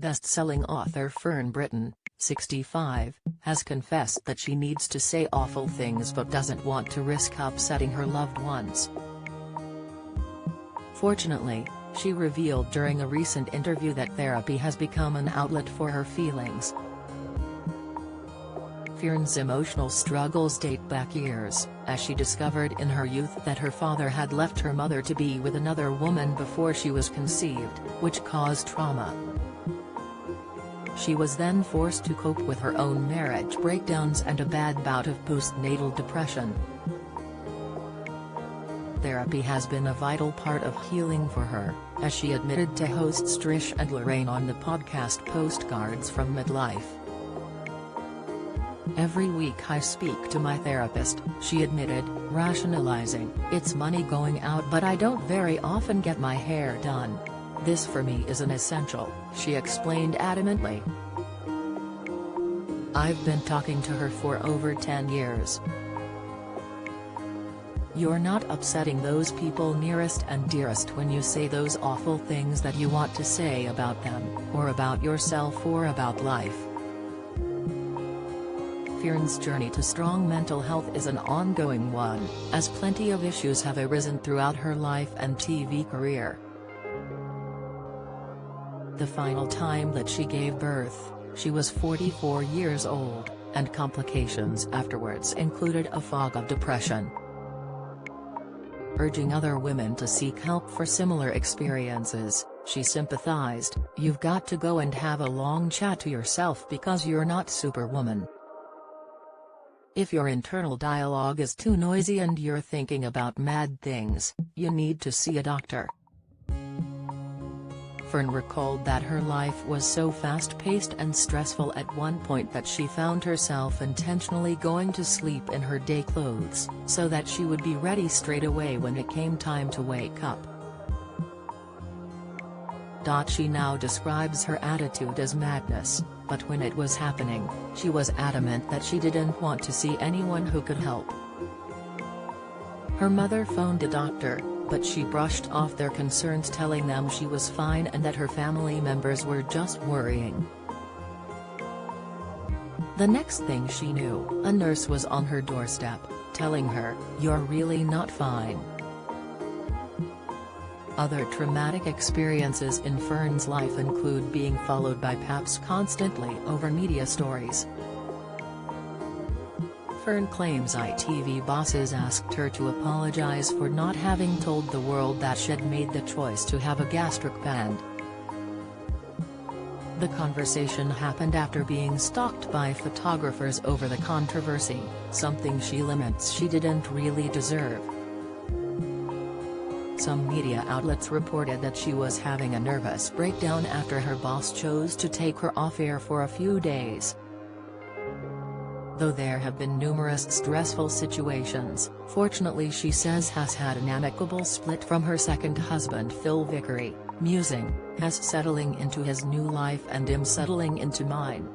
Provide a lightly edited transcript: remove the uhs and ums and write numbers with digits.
Best-selling author Fern Britton, 65, has confessed that she needs to say awful things but doesn't want to risk upsetting her loved ones. Fortunately, she revealed during a recent interview that therapy has become an outlet for her feelings. Fern's emotional struggles date back years, as she discovered in her youth that her father had left her mother to be with another woman before she was conceived, which caused trauma. She was then forced to cope with her own marriage breakdowns and a bad bout of postnatal depression. Therapy has been a vital part of healing for her, as she admitted to hosts Trish and Lorraine on the podcast Postcards from Midlife. "Every week I speak to my therapist," she admitted, rationalizing, "It's money going out but I don't very often get my hair done. This for me is an essential," she explained adamantly. "I've been talking to her for over 10 years. You're not upsetting those people nearest and dearest when you say those awful things that you want to say about them, or about yourself or about life." Fern's journey to strong mental health is an ongoing one, as plenty of issues have arisen throughout her life and TV career. The final time that she gave birth, she was 44 years old, and complications afterwards included a fog of depression. Urging other women to seek help for similar experiences, she sympathized, "You've got to go and have a long chat to yourself because you're not Superwoman. If your internal dialogue is too noisy and you're thinking about mad things, you need to see a doctor." Fern recalled that her life was so fast-paced and stressful at one point that she found herself intentionally going to sleep in her day clothes, so that she would be ready straight away when it came time to wake up. She now describes her attitude as madness, but when it was happening, she was adamant that she didn't want to see anyone who could help. Her mother phoned a doctor, but she brushed off their concerns, telling them she was fine and that her family members were just worrying. The next thing she knew, a nurse was on her doorstep, telling her, "You're really not fine." Other traumatic experiences in Fern's life include being followed by paps constantly over media stories. Fern claims ITV bosses asked her to apologize for not having told the world that she'd made the choice to have a gastric band. The conversation happened after being stalked by photographers over the controversy, something she laments she didn't really deserve. Some media outlets reported that she was having a nervous breakdown after her boss chose to take her off air for a few days. Though there have been numerous stressful situations, fortunately she says has had an amicable split from her second husband Phil Vickery, musing, "Has settling into his new life and him settling into mine."